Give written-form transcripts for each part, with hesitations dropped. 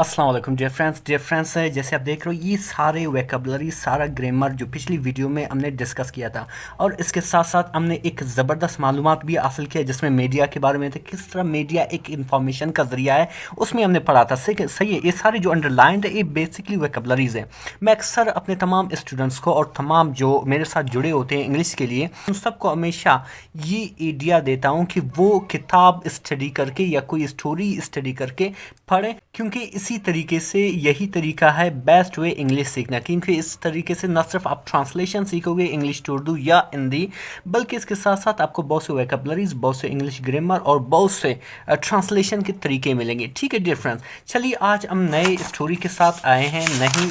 अस्सलाम वालेकुम dear friends जैसे आप देख रहे हो ये सारे वोकैबुलरी सारा ग्रामर जो पिछली वीडियो में हमने डिस्कस किया था और इसके साथ साथ हमने एक ज़बरदस्त मालूमात भी हासिल किया जिसमें मीडिया के बारे में थे किस तरह मीडिया एक इंफॉर्मेशन का ज़रिया है उसमें हमने पढ़ा था सही है। ये सारे जो अंडरलाइंड है ये बेसिकली वोकैबुलरीज हैं। मैं अक्सर अपने तमाम स्टूडेंट्स को और तमाम जो मेरे साथ जुड़े होते हैं इंग्लिश के लिए उन सबको हमेशा ये आइडिया देता हूँ कि वो किताब स्टडी करके या कोई स्टोरी स्टडी करके पढ़ें, क्योंकि इसी तरीके से यही तरीका है बेस्ट वे इंग्लिश सीखना। क्योंकि इस तरीके से न सिर्फ आप ट्रांसलेशन सीखोगे इंग्लिश टू उर्दू या हिंदी, बल्कि इसके साथ साथ आपको बहुत से वोकैबुलरीज, बहुत से इंग्लिश ग्रामर और बहुत से ट्रांसलेशन के तरीके मिलेंगे। ठीक है डियर फ्रेंड्स, चलिए आज हम नए स्टोरी के साथ आए हैं, नई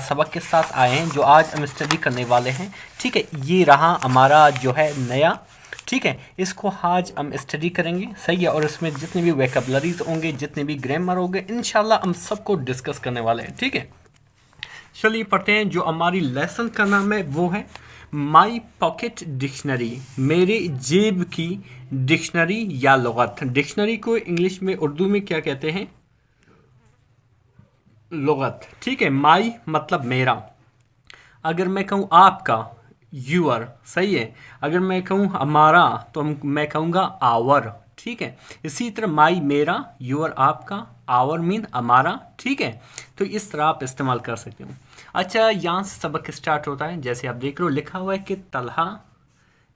सबक के साथ आए हैं जो आज हम स्टडी करने वाले हैं। ठीक है, ये रहा हमारा जो है नया। ठीक है, इसको आज हम स्टडी करेंगे, सही है। और इसमें जितने भी वोकैबुलरीज होंगे, जितने भी ग्रामर होंगे, इंशाल्लाह हम सबको डिस्कस करने वाले हैं। ठीक है, चलिए पढ़ते हैं। जो हमारी लेसन का नाम है वो है माई पॉकेट डिक्शनरी, मेरे जेब की डिक्शनरी या लुगत। डिक्शनरी को इंग्लिश में उर्दू में क्या कहते हैं? लुगत। ठीक है, माई मतलब मेरा। अगर मैं कहूँ आपका, यूअर, सही है। अगर मैं कहूँ हमारा तो मैं कहूँगा आवर। ठीक है, इसी तरह माई मेरा, यूअर आपका, आवर मीन हमारा। ठीक है, तो इस तरह आप इस्तेमाल कर सकते हो। अच्छा, यहाँ से सबक स्टार्ट होता है। जैसे आप देख रहे हो लिखा हुआ है कि तलहा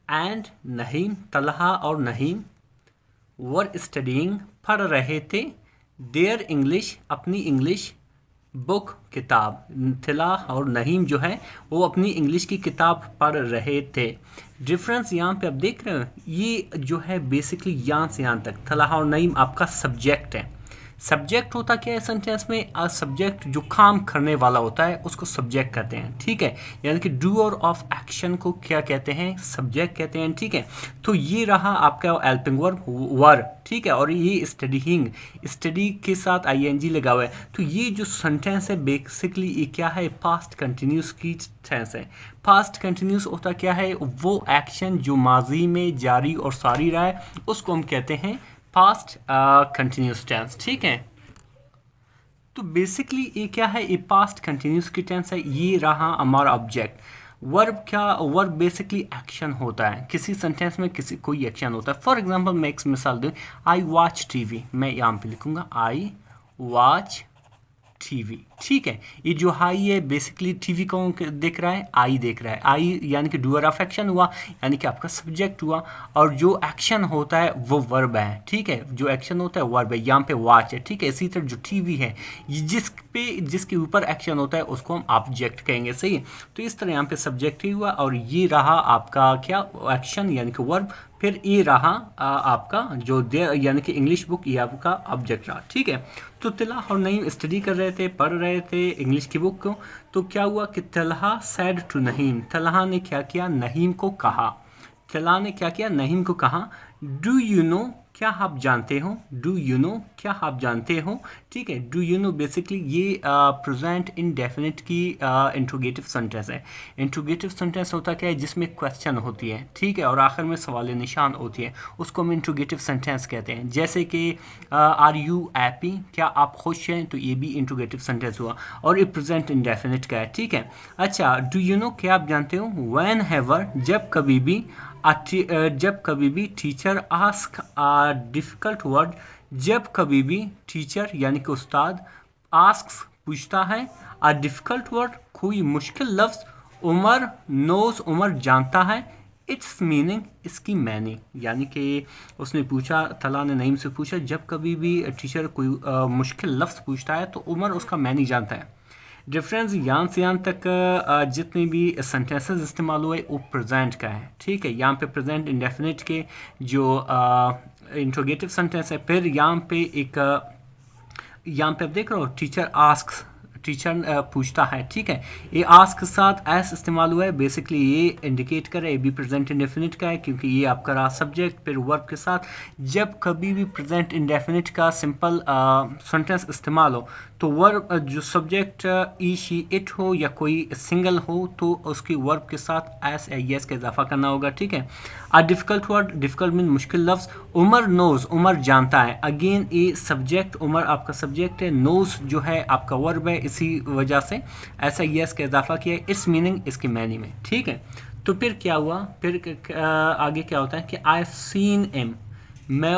एंड नहीम, तलहा और नहीम वर स्टडीइंग, पढ़ रहे थे, देयर इंग्लिश, अपनी इंग्लिश, बुक किताब। तिला और नहीम जो है वो अपनी इंग्लिश की किताब पढ़ रहे थे। डिफरेंस यहाँ पे आप देख रहे हो, ये जो है बेसिकली यहाँ से यहाँ तक तलहा और नहीम आपका सब्जेक्ट है। सब्जेक्ट होता क्या है सेंटेंस में? सब्जेक्ट जो काम करने वाला होता है उसको सब्जेक्ट कहते हैं। ठीक है, यानी कि डूअर ऑफ एक्शन को क्या कहते हैं? सब्जेक्ट कहते हैं। ठीक है, तो ये रहा आपका हेल्पिंग वर्ब वर। ठीक है, और ये स्टडीइंग, स्टडी के साथ आईएनजी लगा हुआ है। तो ये जो सेंटेंस है बेसिकली ये क्या है? पास्ट कंटिन्यूस की टेंस है। पास्ट कंटिन्यूस होता क्या है? वो एक्शन जो माजी में जारी और सारी रहा है उसको हम कहते हैं पास्ट कंटिन्यूस टेंस। ठीक है, तो बेसिकली ये क्या है? ये पास्ट कंटिन्यूस की टेंस है। ये रहा हमारा ऑब्जेक्ट। वर्ब क्या? वर्ब बेसिकली एक्शन होता है, किसी सेंटेंस में किसी कोई एक्शन होता है। फॉर एग्जांपल मैं एक मिसाल दूँ, आई वॉच टीवी, मैं यहाँ पे लिखूंगा आई वॉच टीवी। ठीक है, ये जो हाई है बेसिकली टीवी कौन देख रहा है? आई देख रहा है। आई यानी कि डूअर ऑफ एक्शन हुआ, यानी कि आपका सब्जेक्ट हुआ, और जो एक्शन होता है वो वर्ब है। ठीक है, जो एक्शन होता है वर्ब है। यहाँ पे वॉच है। ठीक है, इसी तरह जो टीवी है जिसके ऊपर एक्शन होता है उसको हम ऑब्जेक्ट कहेंगे। सही है, तो इस तरह यहाँ पे सब्जेक्ट ही हुआ और ये रहा आपका क्या? एक्शन यानी कि वर्ब। फिर ये रहा आपका जो यानी कि इंग्लिश बुक, ये आपका ऑब्जेक्ट रहा। ठीक है, तो तिला और नईम स्टडी कर रहे थे, पढ़ रहे थे इंग्लिश की बुक को। तो क्या हुआ कि तलहा सैड टू नहीम, तलहा ने क्या किया? नहीम को कहा। तलहा ने क्या किया? नहीम को कहा, डू यू नो, क्या आप जानते हो? डू यू नो, क्या आप जानते हो? ठीक है, डू यू नो बेसिकली ये प्रेजेंट इंडेफिनिट की इंट्रोगेटिव सेंटेंस है। इंट्रोगेटिव सेंटेंस होता क्या है? जिसमें क्वेश्चन होती है। ठीक है, और आखिर में सवाल निशान होती है, उसको हम इंट्रोगेटिव सेंटेंस कहते हैं। जैसे कि आर यू हैप्पी, क्या आप खुश हैं? तो ये भी इंट्रोगेटिव सेंटेंस हुआ और ये प्रेजेंट इंडेफिनिट का है। ठीक है, अच्छा, डू यू नो, क्या आप जानते हो? व्हेन एवर, जब कभी भी टीचर आस्क आ डिफ़िकल्ट वर्ड, जब कभी भी टीचर यानी कि उस्ताद आस्क्स पूछता है, आ डिफ़िकल्ट वर्ड कोई मुश्किल लफ्ज़, उमर नोज, उमर जानता है, इट्स मीनिंग, इसकी मैंने, यानी कि उसने पूछा, तला ने नईम से पूछा, जब कभी भी टीचर कोई मुश्किल लफ्ज़ पूछता है तो उमर उसका मैनी जानता है। डिफरेंस यहाँ से यहाँ तक जितने भी सेंटेंसेस इस्तेमाल हुए वो प्रेजेंट का है। ठीक है, यहाँ पे प्रेजेंट इंडेफिनिट के जो इंट्रोगेटिव सेंटेंस है। फिर यहाँ पे यहाँ पे आप देख रहे हो टीचर आस्क्स, टीचर पूछता है। ठीक है, ये आस्क के साथ एस इस्तेमाल हुआ है, बेसिकली ये इंडिकेट कर रहा है, भी प्रेजेंट इंडेफिनिट का है क्योंकि ये आपका रहा सब्जेक्ट। फिर वर्ब के साथ जब कभी भी प्रेजेंट इंडेफिनिट का सिंपल सेंटेंस इस्तेमाल हो तो वर्ब जो सब्जेक्ट ई शी इट हो या कोई सिंगल हो तो उसकी वर्ब के साथ एस या यस का इजाफा करना होगा। ठीक है, आ डिफ़िकल्ट वर्ड, डिफ़िकल्ट मीन मुश्किल लफ्ज़, उमर नोज, उमर जानता है। अगेन ए सब्जेक्ट, उमर आपका सब्जेक्ट है, नोज जो है आपका वर्ब है, इसी वजह से ऐसा यस का इजाफा किया है, इट्स मीनिंग इसके मैनी में, ठीक है। तो फिर क्या हुआ, फिर आगे क्या होता है कि आई हैव सीन हिम, मैं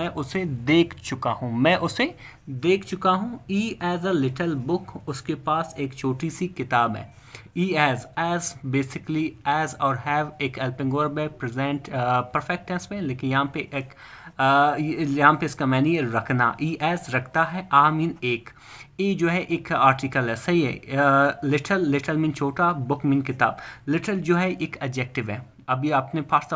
उसे देख चुका हूँ, मैं उसे देख चुका हूँ। ई एज अ लिटिल बुक, उसके पास एक छोटी सी किताब है। ई एज बेसिकली एज और हैव एक हेल्पिंग वर्ब है प्रेजेंट परफेक्ट टेंस में, लेकिन यहाँ पे एक यहाँ पे इसका मैनी है रखना। ई एज रखता है, आ मीन एक, ई जो है एक आर्टिकल है, सही है। लिटिल, लिटिल मीन छोटा, बुक मीन किताब। लिटिल जो है एक एडजेक्टिव है। अभी आपने पार्ट्स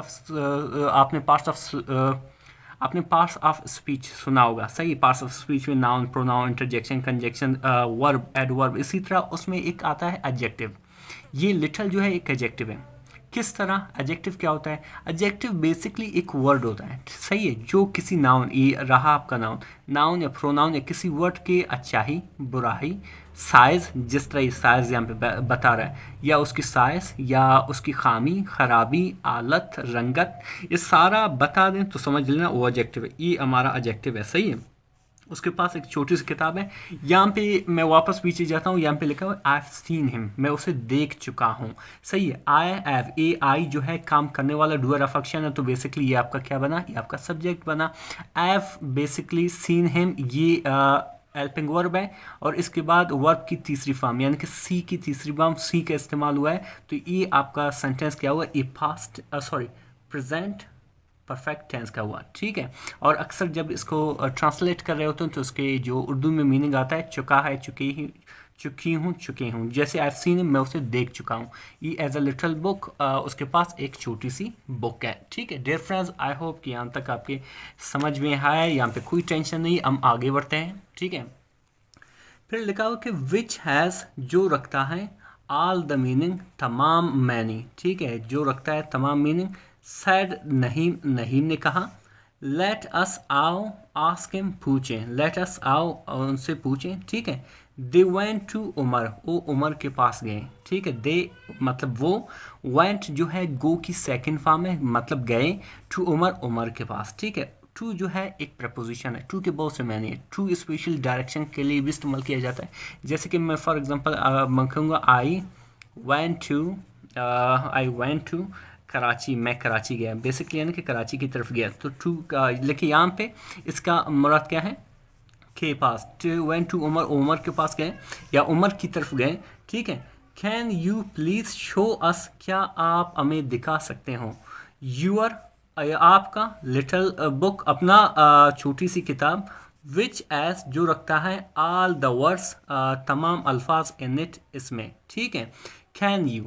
ऑफ स्पीच सुना होगा, सही। पार्ट्स ऑफ स्पीच में noun, pronoun, interjection, conjunction, verb, adverb, इसी तरह उसमें एक आता है एडजेक्टिव। ये लिटिल जो है एक एडजेक्टिव है। किस तरह? एडजेक्टिव क्या होता है? एडजेक्टिव बेसिकली एक वर्ड होता है, सही है, जो किसी नाउन, ये रहा आपका नाउन या प्रोनाउन या किसी वर्ड के अच्छाई, बुराई, साइज, जिस तरह साइज यहाँ पे बता रहा है, या उसकी साइज या उसकी खामी, खराबी, आलत, रंगत, ये सारा बता दें तो समझ लेना वो एडजेक्टिव है। ये हमारा एडजेक्टिव है, सही है। उसके पास एक छोटी सी किताब है। यहाँ पे मैं वापस पीछे जाता हूँ, यहाँ पे लिखा हुआ आई हैव सीन हिम, मैं उसे देख चुका हूँ, सही है। आई हैव, ए आई जो है काम करने वाला डूअर ऑफ एक्शन है, तो बेसिकली ये आपका क्या बना, ये आपका सब्जेक्ट बना। I have basically seen him, ये हेल्पिंग वर्ब है, और इसके बाद वर्ब की तीसरी फॉर्म यानी कि सी की तीसरी फॉर्म, सी का इस्तेमाल हुआ है, तो ये आपका सेंटेंस क्या हुआ, ये पास्ट प्रेजेंट परफेक्ट टेंस का हुआ, ठीक है। और अक्सर जब इसको ट्रांसलेट कर रहे होते हैं तो उसके जो उर्दू में मीनिंग आता है, चुका है, चुकी हूँ। जैसे आई हैव सीन, मैं उसे देख चुका हूँ। ये एज अ लिटिल बुक, उसके पास एक छोटी सी बुक है, ठीक है। डियर फ्रेंड्स, आई होप कि यहाँ तक आपके समझ में आया, यहाँ पे कोई टेंशन नहीं, हम आगे बढ़ते हैं, ठीक है। फिर लिखा हुआ कि विच हैज़, जो रखता है, ऑल द मीनिंग, तमाम मैनी, ठीक है, जो रखता है तमाम मीनिंग। सैड, नहीम ने कहा। लेट अस, आओ, आस्क हिम, पूछें, लेट अस, आओ, उनसे पूछें, ठीक है। दे वेंट टू उमर, वो उमर के पास गए, ठीक है। दे मतलब वो, वेंट जो है गो की सेकंड फॉर्म है, मतलब गए, टू उमर, उमर के पास, ठीक है। टू जो है एक प्रपोजिशन है, टू के बहुत से मैंने है, टू स्पेशल डायरेक्शन के लिए भी इस्तेमाल किया जाता है। जैसे कि मैं फॉर एग्जांपल मैं कहूँगा आई वेंट टू कराची, मैं कराची गया, बेसिकली यानी कि कराची की तरफ गया, तो टू लेकिन यहाँ पे इसका मुराद क्या है, के पास, to went to Umar, Umar के पास गए या उमर की तरफ गए, ठीक है। Can you please show us, क्या आप हमें दिखा सकते हो, यूअर, आपका, लिटिल बुक, अपना छोटी सी किताब, विच एज, जो रखता है, ऑल द वर्ड्स, तमाम अल्फाज, इन इट, इसमें, ठीक है। कैन यू,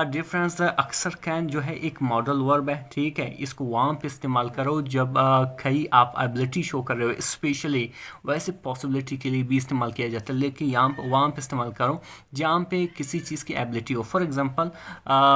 डिफरेंस, अक्सर कैन जो है एक मॉडल वर्ब है, ठीक है। इसको वहाँ पे इस्तेमाल करो जब कहीं आप एबिलिटी शो कर रहे हो, स्पेशली वैसे पॉसिबिलिटी के लिए भी इस्तेमाल किया जाता है, लेकिन वहाँ पे इस्तेमाल करो जहाँ पे किसी चीज़ की एबिलिटी हो। फॉर एग्जांपल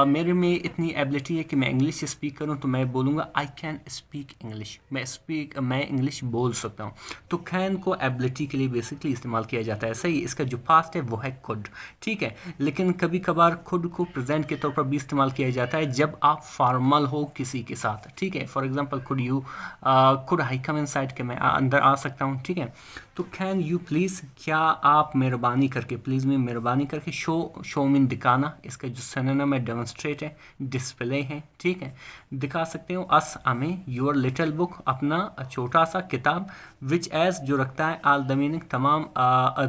मेरे में इतनी एबिलिटी है कि मैं इंग्लिश स्पीक करूँ, तो मैं बोलूँगा आई कैन स्पीक इंग्लिश, मैं इंग्लिश बोल सकता हूँ। तो कैन को एबिलिटी के लिए बेसिकली इस्तेमाल किया जाता है, सही। इसका जो पास्ट है वो है कुड, ठीक है। लेकिन कभी कभार खुद को प्रेजेंट के तौर पर भी इस्तेमाल किया जाता है जब आप फॉर्मल हो किसी के साथ, ठीक है। For example could I come inside, के मैं अंदर आ सकता हूँ, ठीक है। तो कैन यू प्लीज़, क्या आप मेहरबानी करके, प्लीज़ में मेहरबानी करके, शो मीन दिखाना, इसका जो सिनोनिम है डेमोन्स्ट्रेट है, डिस्प्ले है, ठीक है, दिखा सकते हो। अस, हमें, योर लिटिल बुक, अपना छोटा सा किताब, विच एज, जो रखता है, ऑल द मीनिंग,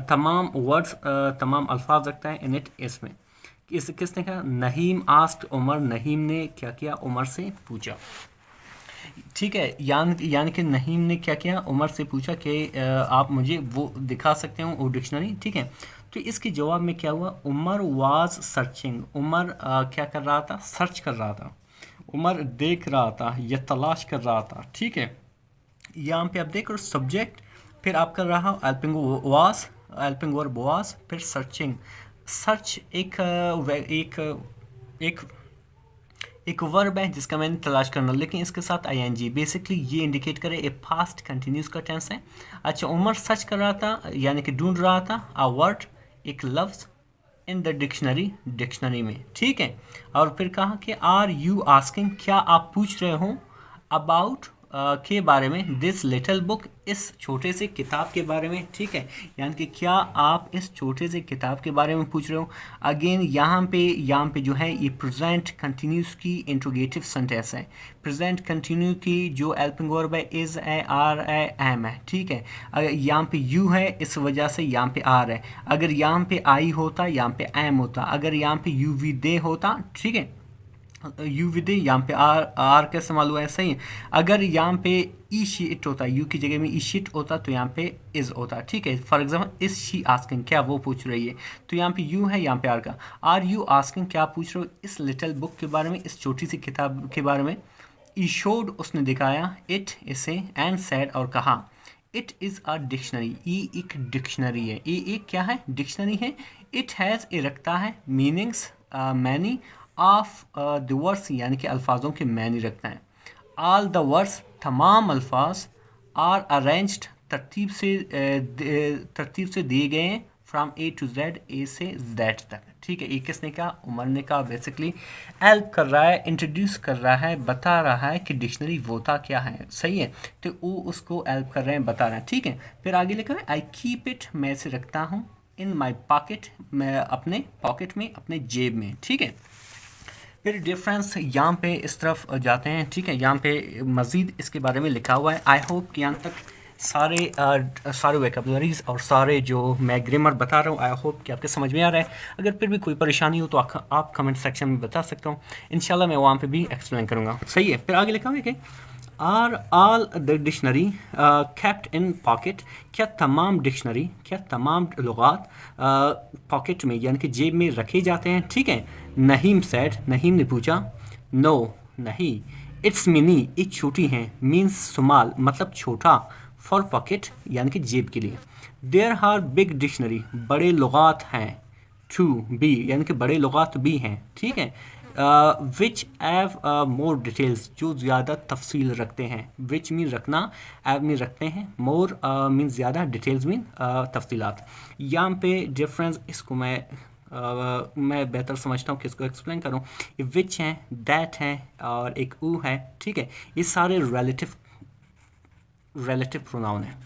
तमाम वर्ड्स, तमाम अल्फाज रखता है, इन इट, इसमें। किसने कहा, नहीम आस्क्ड उमर, नहीम ने क्या किया, उमर से पूछा, ठीक है। यानी कि नहीम ने क्या किया, उमर से पूछा कि आप मुझे वो दिखा सकते हो, वो डिक्शनरी, ठीक है। तो इसके जवाब में क्या हुआ, उमर वाज सर्चिंग, उमर क्या कर रहा था, सर्च कर रहा था, उमर देख रहा था या तलाश कर रहा था, ठीक है। यहाँ पे आप देख रहे हो सब्जेक्ट, फिर आप कर रहा हेल्पिंग वर्ब वाज, फिर सर्चिंग। सर्च एक वर्ब है जिसका मैंने तलाश करना, लेकिन इसके साथ आईएनजी, बेसिकली ये इंडिकेट करे ए पास्ट कंटिन्यूस का टेंस है। अच्छा, उमर सर्च कर रहा था यानी कि ढूंढ रहा था अ वर्ड, एक लफ्ज़, इन द डिक्शनरी में, ठीक है। और फिर कहा कि आर यू आस्किंग, क्या आप पूछ रहे हो, अबाउट के बारे में, दिस लिटिल बुक, इस छोटे से किताब के बारे में, ठीक है। यानी कि क्या आप इस छोटे से किताब के बारे में पूछ रहे हो। अगेन यहाँ पे जो है ये प्रेजेंट कंटिन्यूस की इंट्रोगेटिव सेंटेंस है। प्रेजेंट कंटिन्यू की जो हेल्पिंग वर्ब है इज़ है, आर है, एम है, ठीक है। अगर यहाँ पे यू है इस वजह से यहाँ पे आर है। अगर यहाँ पे आई होता यहाँ पे एम होता। अगर यहाँ पे यू वी दे होता, ठीक है, यू विदे यहाँ पे आर का इस्तेमाल हुआ है, सही है। अगर यहाँ पे ई शी इट होता, यू की जगह में ई शी इट होता तो यहाँ पे इज होता, ठीक है। For example is she asking, क्या वो पूछ रही है, तो यहाँ पे यू है, यहाँ पे आर का। आर यू आस्किंग, क्या पूछ रहे हो इस लिटिल बुक के बारे में, इस छोटी सी किताब के बारे में। ई शोड, उसने दिखाया, इट इसे, एंड सैड और कहा। इट इज़ अ डिक्शनरी, ई एक डिक्शनरी है, ई एक क्या है, डिक्शनरी है। इट हैज़, ए रखता है, meanings many of the words, यानी कि अल्फाजों के मैनी रखता है। ऑल द वर्ड्स, तमाम अल्फाज, आर अरेंज्ड, तरतीब से दिए गए हैं, फ्राम ए टू जेड, ए से जेड तक, ठीक है। ये किसने कहा, उमर ने कहा। बेसिकली हेल्प कर रहा है, इंट्रोड्यूस कर रहा है, बता रहा है कि डिक्शनरी होता क्या है, सही है। तो वो उसको हेल्प कर रहे हैं, बता रहे हैं, ठीक है। फिर आगे लिखा है आई कीप इट, मैं इसे रखता हूँ, इन माई पॉकेट, मैं अपने पॉकेट में, अपने जेब में, ठीक है। फिर डिफरेंस यहाँ पे इस तरफ जाते हैं, ठीक है। यहाँ पे मज़ीद इसके बारे में लिखा हुआ है। आई होप कि यहाँ तक सारे वोकैबुलरीज और सारे जो मैं ग्रामर बता रहा हूँ, आई होप कि आपके समझ में आ रहा है। अगर फिर भी कोई परेशानी हो तो आप कमेंट सेक्शन में बता सकते हो, इंशाल्लाह मैं वहाँ पे भी एक्सप्लेन करूँगा, सही है। फिर आगे लिखा हुआ है कि are all the dictionary kept in pocket, क्या तमाम लुगात पॉकेट में यानी कि जेब में रखे जाते हैं, ठीक है। नहीम सेड, नहीम ने पूछा, नो नहीं। इट्स मिनी, एक छोटी हैं, मीन्स सुमाल मतलब छोटा, फॉर पॉकेट यानी कि जेब के लिए। देयर आर बिग डिक्शनरी, बड़े लुगात हैं, टू बी यानी कि बड़े लुगात भी हैं, ठीक है। विच हैव मोर डिटेल्स, जो ज़्यादा तफसील रखते हैं। विच मीन रखना, एव मीन रखते हैं, मोर मीन ज़्यादा, डिटेल्स मीन तफसीलात। यहाँ पे डिफरेंस इसको मैं बेहतर समझता हूँ, किसको एक्सप्लेन करूँ। ये विच हैं, दैट हैं और एक ऊ है, ठीक है। ये सारे रिलेटिव प्रोनाउन है।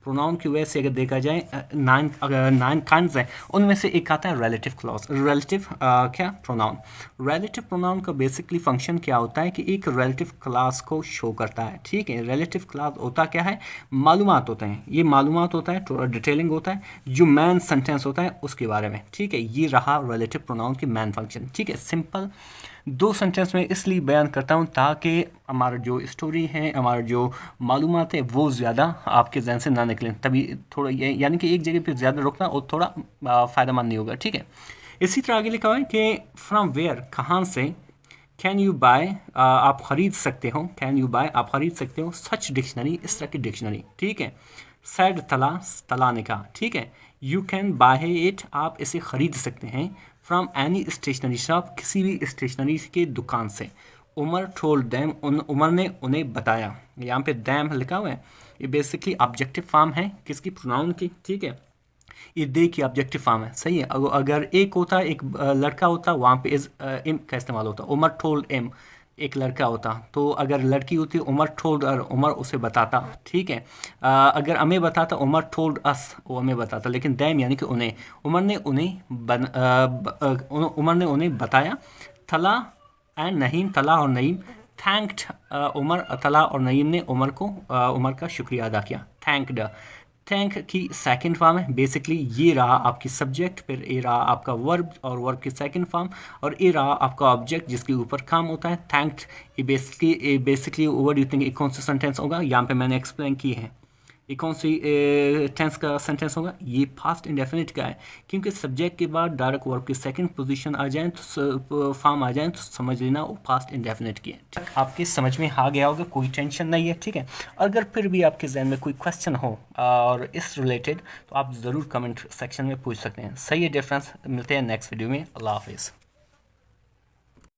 प्रोनाउन की वजह से अगर देखा जाए 9 काइंड्स हैं, उनमें से एक आता है रिलेटिव क्लॉज, रिलेटिव क्या प्रोनाउन। रिलेटिव प्रोनाउन का बेसिकली फंक्शन क्या होता है कि एक रिलेटिव क्लास को शो करता है, ठीक है। रिलेटिव क्लास होता क्या है, मालूमात होते हैं, ये मालूमात होता है, थोड़ा डिटेलिंग होता है, जो मैन सेंटेंस होता है उसके बारे में, ठीक है। ये रहा रिलेटिव प्रोनाउन की मैन फंक्शन, ठीक है। सिंपल 2 सेंटेंस में इसलिए बयान करता हूँ ताकि हमारा जो स्टोरी है, हमारा जो मालूमात है वो ज़्यादा आपके जहन से ना निकलें, तभी थोड़ा यानी कि एक जगह पे ज़्यादा रुकना और थोड़ा फ़ायदेमंद नहीं होगा, ठीक है। इसी तरह आगे लिखा हुआ है कि फ्रॉम वेयर, कहाँ से, कैन यू बाय, आप ख़रीद सकते हो, कैन यू बाय आप ख़रीद सकते हो, सच डिक्शनरी, इस तरह की डिक्शनरी, ठीक है। सैड, तला ने कहा, ठीक है। यू कैन बाय इट, आप इसे ख़रीद सकते हैं, फ्रॉम एनी स्टेशनरी शॉप, किसी भी स्टेशनरी के दुकान से। उमर टोल्ड दैम, उमर ने उन्हें बताया। यहाँ पे दैम लिखा हुआ है, ये बेसिकली ऑब्जेक्टिव फॉर्म है किसकी, प्रोनाउन की, ठीक है। ये दे की ऑब्जेक्टिव फॉर्म है, सही है। अगर एक होता, एक लड़का होता, वहाँ पे इज इम का इस्तेमाल होता। उमर टोल्ड इम, एक लड़का होता, तो अगर लड़की होती उमर टोल्ड और उमर उसे बताता, ठीक है। अगर हमें बताता उमर टोल्ड अस, वो हमें बताता, लेकिन दैम यानी कि उन्हें, उमर ने उन्हें बताया। तला एंड नहीम, तला और नईम, थैंक्ड उमर, तला और नईम ने उमर का शुक्रिया अदा किया, थैंक्ड। थैंक की सेकंड फॉर्म है, बेसिकली ये रहा आपकी सब्जेक्ट, फिर ये रहा आपका वर्ब और वर्ब की सेकंड फॉर्म, और ये रहा आपका ऑब्जेक्ट जिसके ऊपर काम होता है, थैंक्ड। ये बेसिकली व्हाट यू थिंक ये कौन सा सेंटेंस होगा, यहाँ पे मैंने एक्सप्लेन की है। ये कौन सी टेंस का सेंटेंस होगा, ये पास्ट इंडेफिनिट का है, क्योंकि सब्जेक्ट के बाद डायरेक्ट वर्ब की सेकंड पोजीशन आ जाए तो फॉर्म आ जाए तो समझ लेना वो पास्ट इंडेफिनिट की है। आपके समझ में आ गया होगा, कोई टेंशन नहीं है, ठीक है। अगर फिर भी आपके जहन में कोई क्वेश्चन हो और इस रिलेटेड तो आप ज़रूर कमेंट सेक्शन में पूछ सकते हैं, सही है। डिफरेंस मिलते हैं नेक्स्ट वीडियो में। अल्लाह हाफिज़।